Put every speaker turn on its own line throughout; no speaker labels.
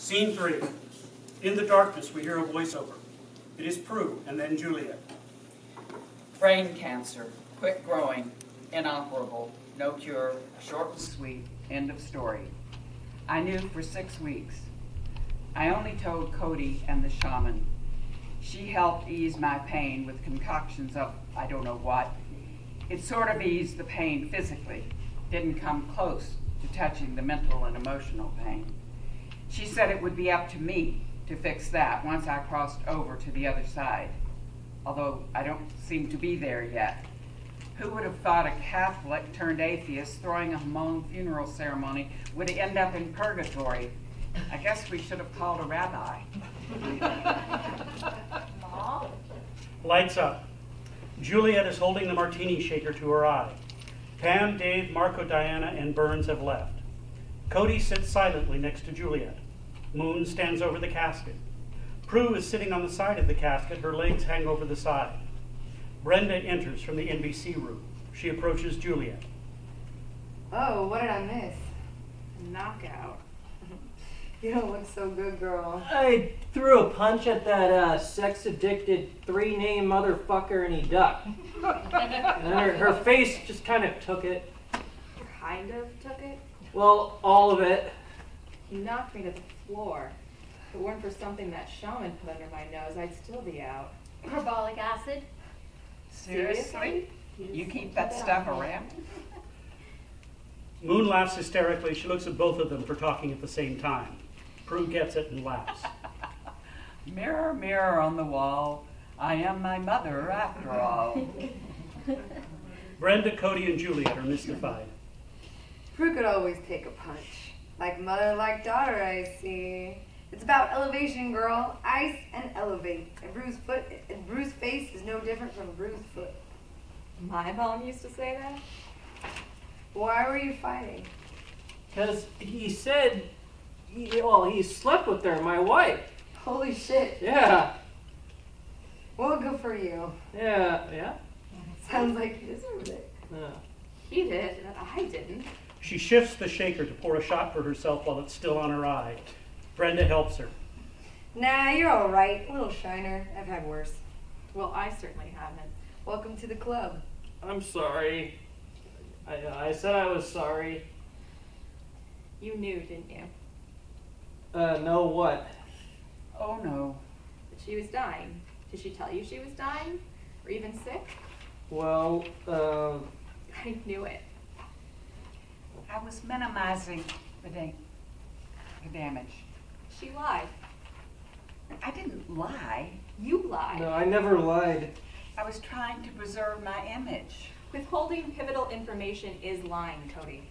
Scene 3. In the darkness, we hear a voiceover. It is Prue, and then Juliet.
Brain cancer, quick growing, inoperable, no cure, short and sweet, end of story. I knew for 6 weeks. I only told Cody and the shaman. She helped ease my pain with concoctions of I don't know what. It sort of eased the pain physically, didn't come close to touching the mental and emotional pain. She said it would be up to me to fix that once I crossed over to the other side, although I don't seem to be there yet. Who would have thought a Catholic turned atheist throwing a Hmong funeral ceremony would end up in purgatory? I guess we should have called a rabbi.
Mom?
Lights up. Juliet is holding the martini shaker to her eye. Pam, Dave, Marco, Diana, and Burns have left. Cody sits silently next to Juliet. Moon stands over the casket. Prue is sitting on the side of the casket. Her legs hang over the side. Brenda enters from the NBC room. She approaches Juliet.
Oh, what did I miss?
A knockout.
You don't look so good, girl.
I threw a punch at that sex-addicted three-name motherfucker and he ducked. And then her face just kind of took it.
Kind of took it?
Well, all of it.
You knocked me to the floor. If it weren't for something that Shaman put under my nose, I'd still be out.
Carbolic acid?
Seriously? You keep that stuff around?
Moon laughs hysterically. She looks at both of them for talking at the same time. Prue gets it and laughs.
Mirror, mirror on the wall, I am my mother after all.
Brenda, Cody, and Juliet are mystified.
Prue could always take a punch. Like mother, like daughter, I see. It's about elevation, girl. Ice and elevate. A bruised face is no different from a bruised foot.
My mom used to say that?
Why were you fighting?
Because he said, he slept with her, my wife.
Holy shit.
Yeah.
Well, good for you.
Yeah.
Sounds like you deserved it.
Yeah.
He did, but I didn't.
She shifts the shaker to pour a shot for herself while it's still on her eye. Brenda helps her.
Nah, you're all right. A little shiner. I've had worse.
Well, I certainly haven't.
Welcome to the club.
I'm sorry. I said I was sorry.
You knew, didn't you?
No what?
Oh no.
That she was dying. Did she tell you she was dying? Or even sick?
Well,
I knew it.
I was minimizing the damage.
She lied.
I didn't lie.
You lied.
no, I never lied.
I was trying to preserve my image.
Withholding pivotal information is lying, Cody.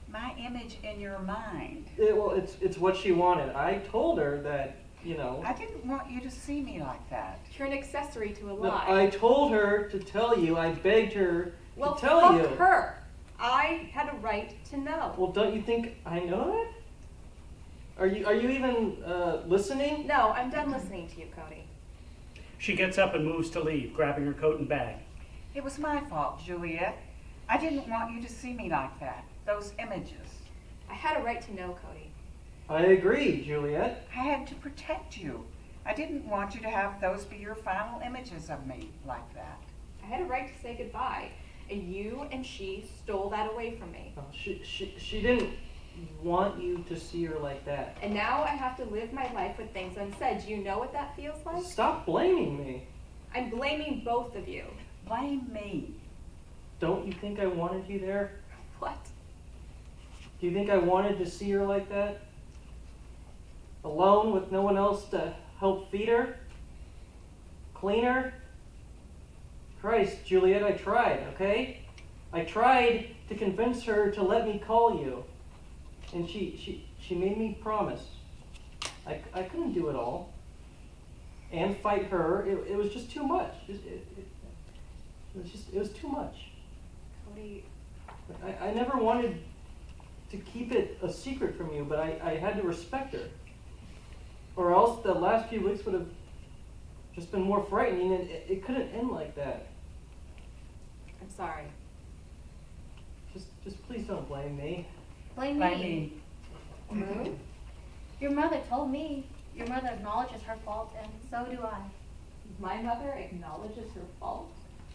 My image in your mind.
It's what she wanted. I told her that,
I didn't want you to see me like that.
You're an accessory to a
No,
lie.
I told her to tell you. I begged her
Well,
to tell you.
fuck her. I had a right to know.
Well, don't you think I know that? Are you even listening?
No, I'm done listening to you, Cody.
She gets up and moves to leave, grabbing her coat and bag.
It was my fault, Juliet. I didn't want you to see me like that. Those images.
I had a right to know, Cody.
I agree, Juliet.
I had to protect you. I didn't want you to have those be your final images of me like that.
I had a right to say goodbye, and you and she stole that away from me.
Oh, she didn't want you to see her like that.
And now I have to live my life with things unsaid. Do you know what that feels like?
Stop blaming me.
I'm blaming both of you.
Blame me.
Don't you think I wanted you there?
What?
Do you think I wanted to see her like that? Alone with no one else to help feed her? Clean her? Christ, Juliet, I tried, okay? I tried to convince her to let me call you. And she made me promise. I couldn't do it all. And fight her. It was just too much. It was too much.
Cody,
I never wanted to keep it a secret from you, but I had to respect her. Or else the last few weeks would have just been more frightening, and it couldn't end like that.
I'm sorry.
Just please don't blame me.
Blame
Blame
me.
me.
Moon?
Your mother told me. Your mother acknowledges her fault, and so do I.
My mother acknowledges her fault.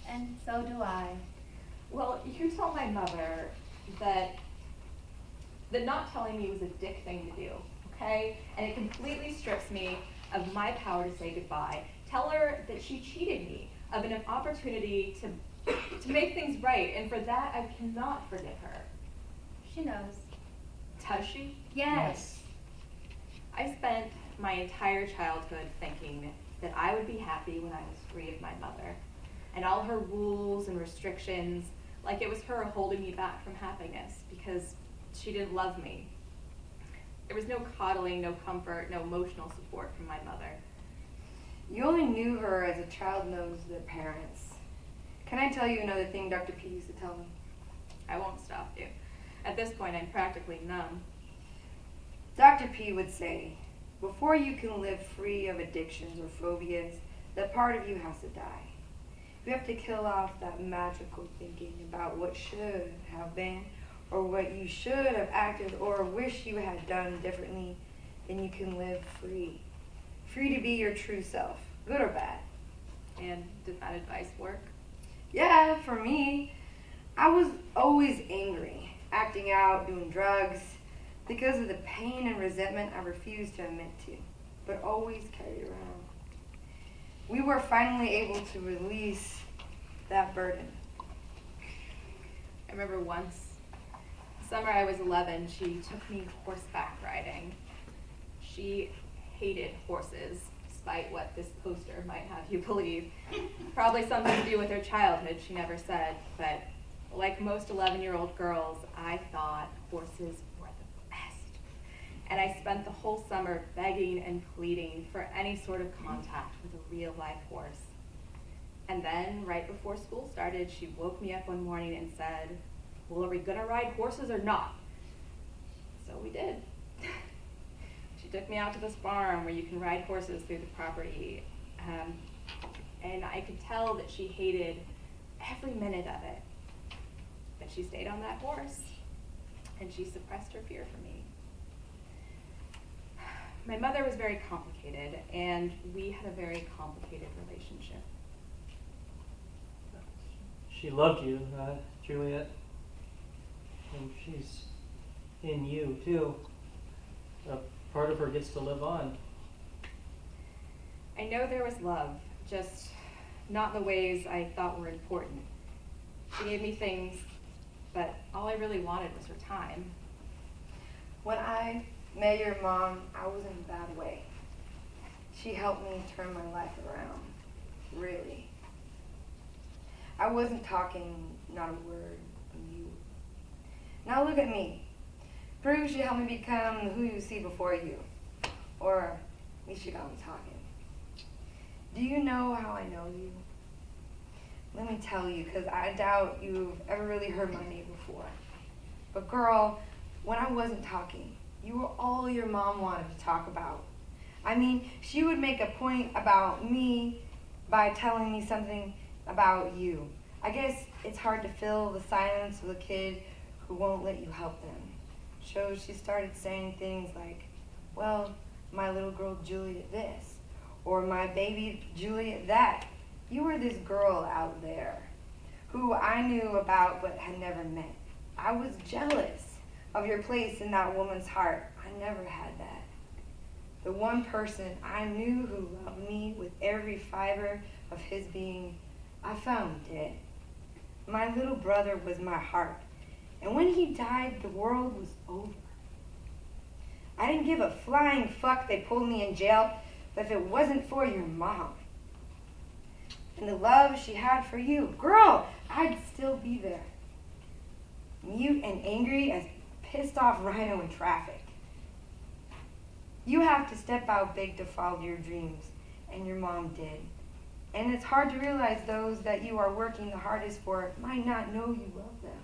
And so do I.
Well, you tell my mother that not telling me was a dick thing to do, okay? And it completely strips me of my power to say goodbye. Tell her that she cheated me of an opportunity to make things right, and for that I cannot forgive her.
She knows.
Does she?
Yes.
I spent my entire childhood thinking that I would be happy when I was free of my mother and all her rules and restrictions, like it was her holding me back from happiness because she didn't love me. There was no coddling, no comfort, no emotional support from my mother.
You only knew her as a child knows their parents. Can I tell you another thing Dr. P used to tell me?
I won't stop you. At this point, I'm practically numb.
Dr. P would say, before you can live free of addictions or phobias, that part of you has to die. You have to kill off that magical thinking about what should have been, or what you should have acted or wish you had done differently, then you can live free. Free to be your true self, good or bad.
And did that advice work?
Yeah, for me, I was always angry, acting out, doing drugs, because of the pain and resentment I refused to admit to, but always carried around. We were finally able to release that burden.
I remember once, summer I was 11, she took me horseback riding. She hated horses, despite what this poster might have you believe. Probably something to do with her childhood, she never said, but like most 11-year-old girls, I thought horses were the best. And I spent the whole summer begging and pleading for any sort of contact with a real-life horse. And then, right before school started, she woke me up one morning and said, well, are we gonna ride horses or not? So we did. She took me out to this farm where you can ride horses through the property. And I could tell that she hated every minute of it. But she stayed on that horse, and she suppressed her fear for me. My mother was very complicated, and we had a very complicated relationship.
She loved you, Juliet. And she's in you, too. A part of her gets to live on.
I know there was love, just not in the ways I thought were important. She gave me things, but all I really wanted was her time.
When I met your mom, I was in a bad way. She helped me turn my life around, really. I wasn't talking, not a word from you. Now look at me. Prue should help me become who you see before you. Or we should got me talking. Do you know how I know you? Let me tell you, because I doubt you've ever really heard my name before. But girl, when I wasn't talking, you were all your mom wanted to talk about. I mean, she would make a point about me by telling me something about you. I guess it's hard to fill the silence with a kid who won't let you help them. So she started saying things like, well, my little girl Juliet this, or my baby Juliet that. You were this girl out there who I knew about but had never met. I was jealous of your place in that woman's heart. I never had that. The one person I knew who loved me with every fiber of his being, I found dead. My little brother was my heart. And when he died, the world was over. I didn't give a flying fuck they pulled me in jail, but if it wasn't for your mom and the love she had for you, girl, I'd still be there. Mute and angry as pissed off rhino in traffic. You have to step out big to follow your dreams, and your mom did. And it's hard to realize those that you are working the hardest for might not know you love them.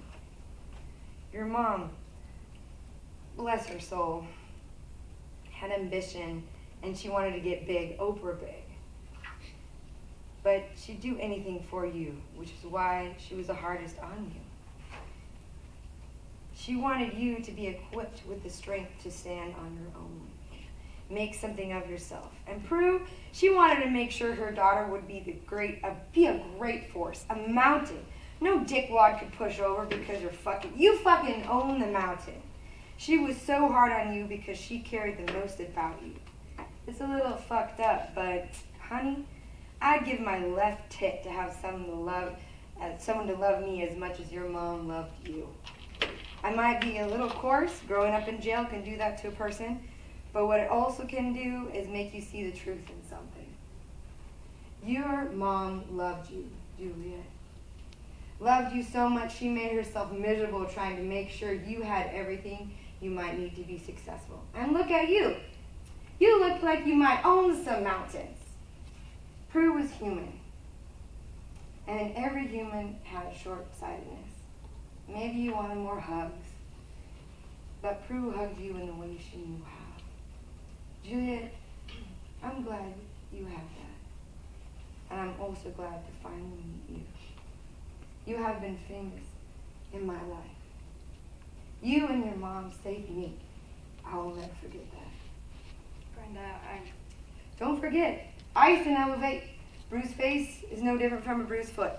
Your mom, bless her soul, had ambition, and she wanted to get big, Oprah big. But she'd do anything for you, which is why she was the hardest on you. She wanted you to be equipped with the strength to stand on your own. make something of yourself. And Prue, she wanted to make sure her daughter would be a great force, a mountain. No dickwad could push over because you fucking own the mountain. She was so hard on you because she cared the most about you. It's a little fucked up, but honey, I'd give my left tit to have someone to love me as much as your mom loved you. I might be a little coarse. Growing up in jail can do that to a person. But what it also can do is make you see the truth in something. Your mom loved you, Juliet. Loved you so much she made herself miserable trying to make sure you had everything you might need to be successful. And look at you. You look like you might own some mountains. Prue was human. And every human has short-sightedness. Maybe you wanted more hugs. But Prue hugged you in the way she knew how. Juliet, I'm glad you have that. And I'm also glad to finally meet you. You have been famous in my life. You and your mom saved me. I will never forget that.
Brenda,
Don't forget, ice and elevate. Bruised face is no different from a bruised foot.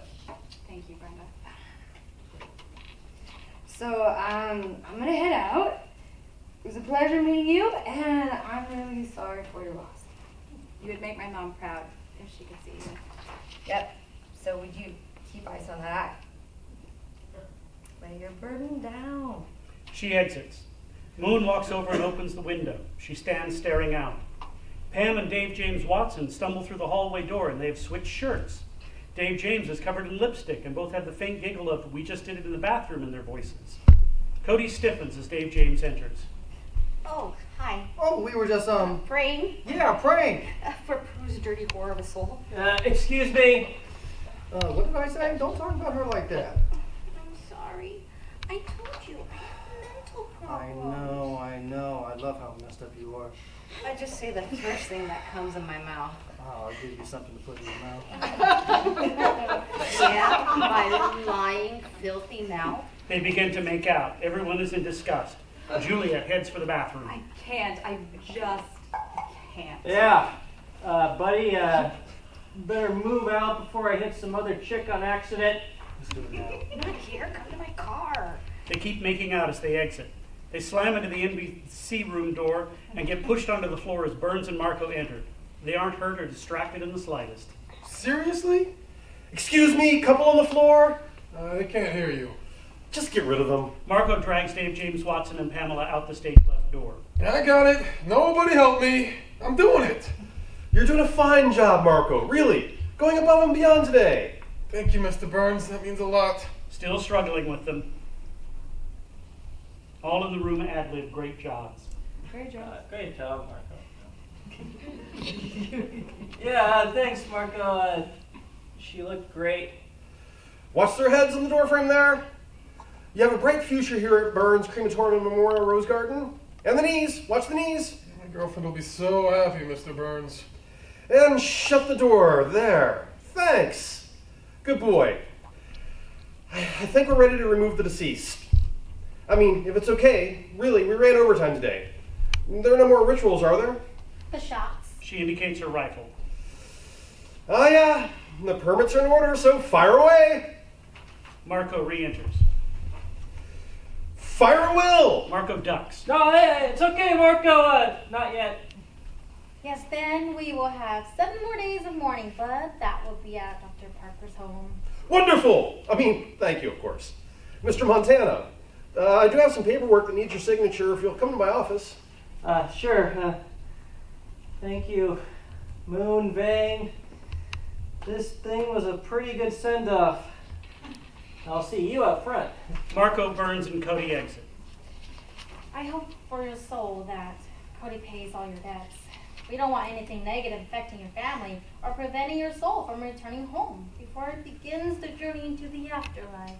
thank you, Brenda.
So I'm gonna head out. It was a pleasure meeting you, and I'm really sorry for your loss.
You would make my mom proud if she could see you.
Yep. So would you keep ice on that eye? Lay your burden down.
She exits. Moon walks over and opens the window. She stands staring out. Pam and Dave James Watson stumble through the hallway door, and they have switched shirts. Dave James is covered in lipstick, and both have the faint giggle of "we just did it in the bathroom" in their voices. Cody stiffens as Dave James enters.
Oh, hi.
Oh, we were just,
Praying
yeah, praying.
for Prue's dirty whore of a soul.
Excuse me.
What did I say? Don't talk about her like that.
I'm sorry. I told you I have a mental problem.
I know. I love how messed up you are.
I just say the first thing that comes in my mouth.
Oh, I'll give you something to put in your mouth.
Yeah, my lying, filthy mouth.
They begin to make out. Everyone is in disgust. Juliet heads for the bathroom.
I can't. I just can't.
Yeah, buddy, better move out before I hit some other chick on accident.
Let's do it now.
Not here. Come to my car.
They keep making out as they exit. They slam into the NBC room door and get pushed onto the floor as Burns and Marco enter. They aren't hurt or distracted in the slightest.
Seriously?
Excuse me, couple on the floor?
They can't hear you.
Just get rid of them.
Marco drags Dave James Watson and Pamela out the stage left door.
I got it. Nobody help me. I'm doing it.
You're doing a fine job, Marco. Really. Going above and beyond today.
Thank you, Mr. Burns. That means a lot.
Still struggling with them. All in the room ad-lib. Great jobs.
Great job.
Great job, Marco. Yeah, thanks, Marco. She looked great.
Watch their heads on the doorframe there. You have a bright future here at Burns Crematorium Memorial Rose Garden. And the knees. Watch the knees.
My girlfriend will be so happy, Mr. Burns.
And shut the door. There. Thanks. Good boy. I think we're ready to remove the deceased. I mean, if it's okay, really, we ran overtime today. There are no more rituals, are there?
The shots.
She indicates her rifle.
Oh, yeah. The permits are in order, so fire away.
Marco re-enters.
Fire a will.
Marco ducks.
No, hey, it's okay, Marco. Not yet.
Yes, then we will have 7 more days of mourning, but that will be at Dr. Parker's home.
Wonderful. I mean, thank you, of course. Mr. Montana, I do have some paperwork that needs your signature if you'll come to my office.
Sure. Thank you, Moon, Vang. This thing was a pretty good send-off. I'll see you up front.
Marco, Burns, and Cody exit.
I hope for your soul that Cody pays all your debts. We don't want anything negative affecting your family or preventing your soul from returning home before it begins the journey into the afterlife.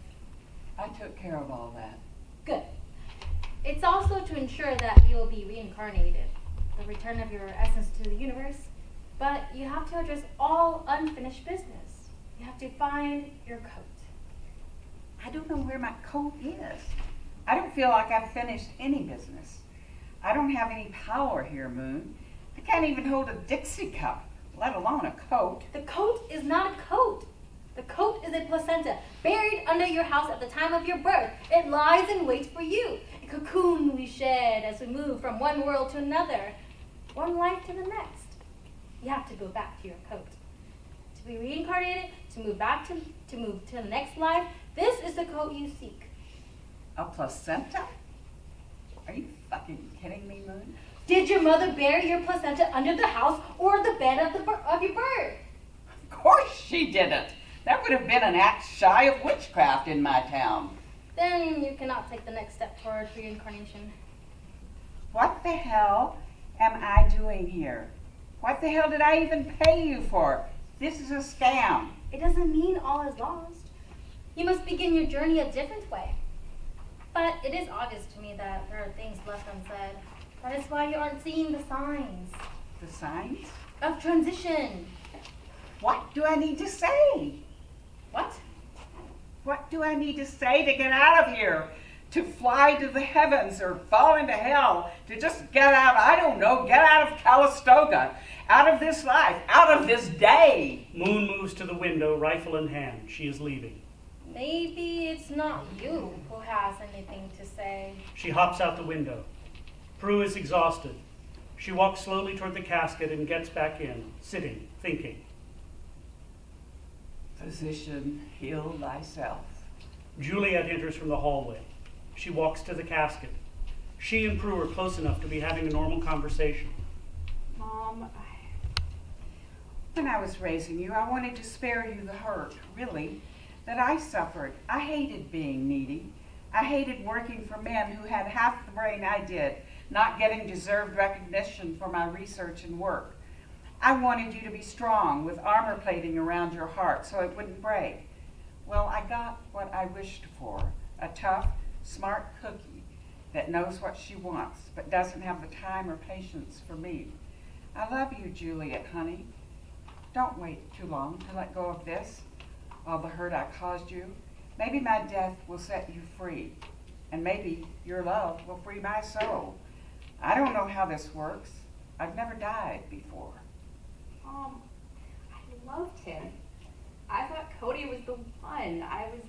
I took care of all that.
Good. It's also to ensure that you will be reincarnated, the return of your essence to the universe. But you have to address all unfinished business. You have to find your coat.
I don't know where my coat is. I don't feel like I've finished any business. I don't have any power here, Moon. can't even hold a Dixie cup, let alone a coat.
The coat is not a coat. The coat is a placenta buried under your house at the time of your birth. It lies in wait for you. A cocoon we shed as we move from one world to another, one life to the next. You have to go back to your coat. To be reincarnated, to move to the next life, this is the coat you seek.
A placenta? Are you fucking kidding me, Moon?
Did your mother bury your placenta under the house or the bed of your birth?
Of course she didn't. That would have been an act shy of witchcraft in my town.
Then you cannot take the next step toward reincarnation.
What the hell am I doing here? What the hell did I even pay you for? This is a scam.
It doesn't mean all is lost. You must begin your journey a different way. But it is obvious to me that there are things left unsaid. That is why you aren't seeing the signs
The signs?
of transition.
What do I need to say?
What?
What do I need to say to get out of here? To fly to the heavens or fall into hell? To just get out, I don't know, get out of Calistoga, out of this life, out of this day.
Moon moves to the window, rifle in hand. She is leaving.
Maybe it's not you who has anything to say.
She hops out the window. Prue is exhausted. She walks slowly toward the casket and gets back in, sitting, thinking.
Physician, heal thyself.
Juliet enters from the hallway. She walks to the casket. She and Prue are close enough to be having a normal conversation.
Mom,
When I was raising you, I wanted to spare you the hurt, really, that I suffered. I hated being needy. I hated working for men who had half the brain I did, not getting deserved recognition for my research and work. I wanted you to be strong with armor plating around your heart so it wouldn't break. Well, I got what I wished for, a tough, smart cookie that knows what she wants but doesn't have the time or patience for me. I love you, Juliet, honey. Don't wait too long to let go of this, all the hurt I caused you. Maybe my death will set you free, and maybe your love will free my soul. I don't know how this works. I've never died before.
Mom, I loved him. I thought Cody was the one. I was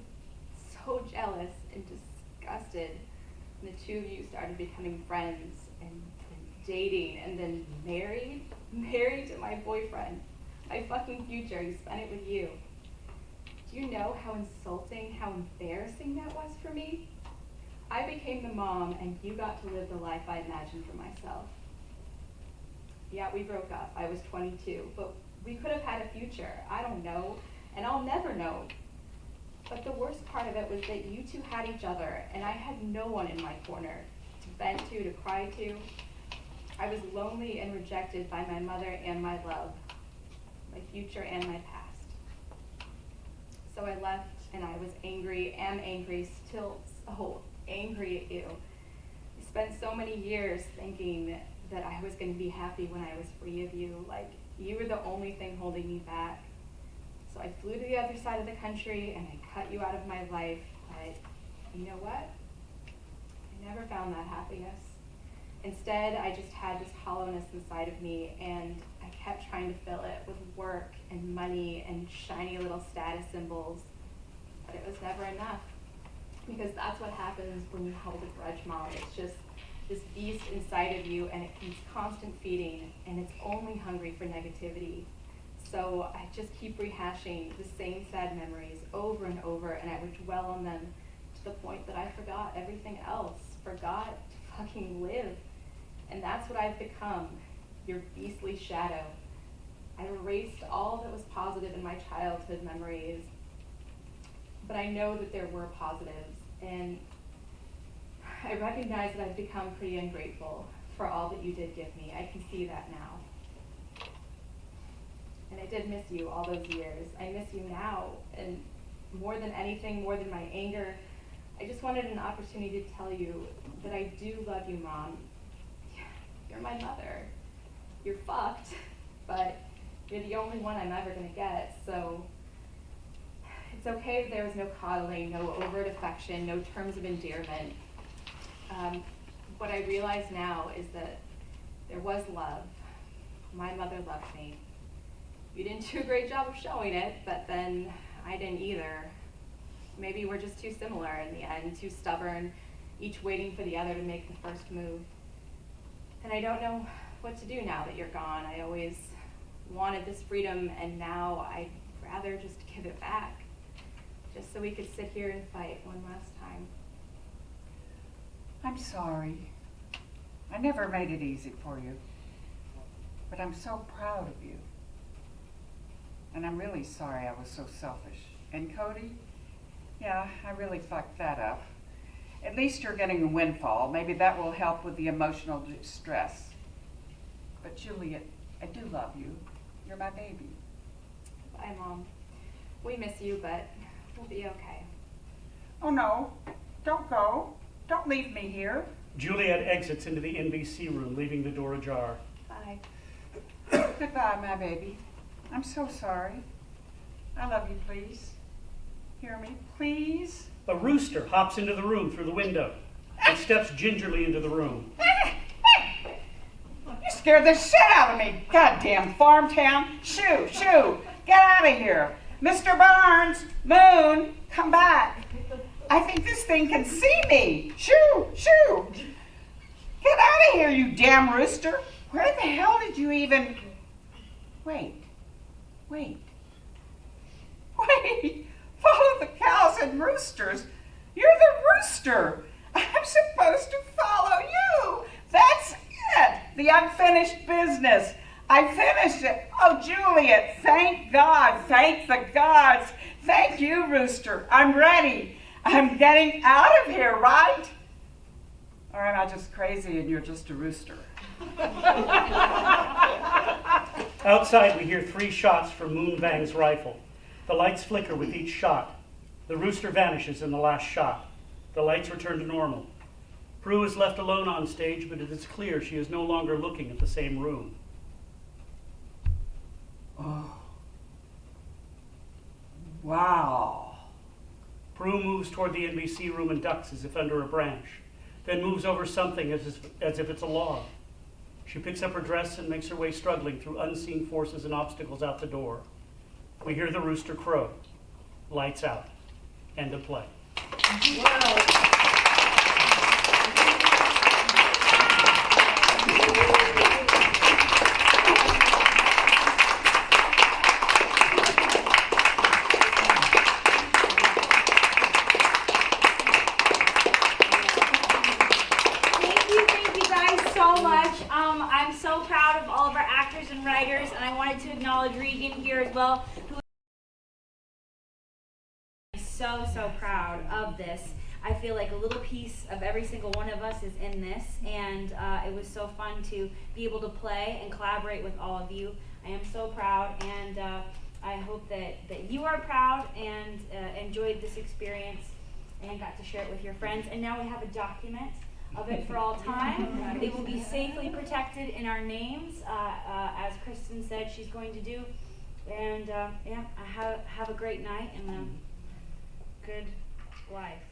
so jealous and disgusted when the two of you started becoming friends and dating and then married to my boyfriend. My fucking future, he spent it with you. Do you know how insulting, how embarrassing that was for me? I became the mom and you got to live the life I imagined for myself. Yeah, we broke up. I was 22, but we could have had a future. I don't know, and I'll never know. But the worst part of it was that you two had each other, and I had no one in my corner to vent to cry to. I was lonely and rejected by my mother and my love, my future and my past. So I left, and I was am angry, still so angry at you. I spent so many years thinking that I was going to be happy when I was free of you, like you were the only thing holding me back. So I flew to the other side of the country and I cut you out of my life, but you know what? I never found that happiness. Instead, I just had this hollowness inside of me, and I kept trying to fill it with work and money and shiny little status symbols, but it was never enough. Because that's what happens when you hold a grudge, Mom. It's just this beast inside of you, and it keeps constant feeding, and it's only hungry for negativity. So I just keep rehashing the same sad memories over and over, and I would dwell on them to the point that I forgot everything else, forgot to fucking live. And that's what I've become, your beastly shadow. I've erased all that was positive in my childhood memories, but I know that there were positives, and I recognize that I've become pretty ungrateful for all that you did give me. I can see that now. And I did miss you all those years. I miss you now, and more than anything, more than my anger, I just wanted an opportunity to tell you that I do love you, Mom. You're my mother. You're fucked, but you're the only one I'm ever gonna get, so it's okay if there was no coddling, no overt affection, no terms of endearment. What I realize now is that there was love, my mother loved me. You didn't do a great job of showing it, but then I didn't either. Maybe we're just too similar in the end, too stubborn, each waiting for the other to make the first move. And I don't know what to do now that you're gone. I always wanted this freedom, and now I'd rather just give it back, just so we could sit here and fight one last time.
I'm sorry. I never made it easy for you. But I'm so proud of you. And I'm really sorry I was so selfish. And Cody, yeah, I really fucked that up. At least you're getting a windfall. Maybe that will help with the emotional distress. But Juliet, I do love you. You're my baby.
Bye, Mom. We miss you, but we'll be okay.
Oh no, don't go. Don't leave me here.
Juliet exits into the NBC room, leaving the door ajar.
Bye.
Goodbye, my baby. I'm so sorry. I love you, please. Hear me, please?
A rooster hops into the room through the window and steps gingerly into the room.
You scared the shit out of me. Goddamn farm town. Shoo, shoo. Get out of here. Mr. Barnes, Moon, come back. I think this thing can see me. Shoo, shoo. Get out of here, you damn rooster. Where the hell did you even... Wait. Follow the cows and roosters. You're the rooster. I'm supposed to follow you. That's it. The unfinished business. I finished it. Oh, Juliet, thank God. Thank the gods. Thank you, rooster. I'm ready. I'm getting out of here, right? Or am I just crazy and you're just a rooster?
Outside, we hear 3 shots from Moon Vang's rifle. The lights flicker with each shot. The rooster vanishes in the last shot. The lights return to normal. Prue is left alone on stage, but it is clear she is no longer looking at the same room.
Oh. Wow.
Prue moves toward the NBC room and ducks as if under a branch, then moves over something as if it's a log. She picks up her dress and makes her way struggling through unseen forces and obstacles out the door. We hear the rooster crow. Lights out. End of play.
Thank you guys so much. I'm so proud of all of our actors and writers, and I wanted to acknowledge Regan here as well, who is so proud of this. I feel like a little piece of every single one of us is in this, and it was so fun to be able to play and collaborate with all of you. I am so proud, and I hope that you are proud and enjoyed this experience and got to share it with your friends. And now we have a document of it for all time. They will be safely protected in our names, as Kristen said she's going to do. And yeah, have a great night and a good life.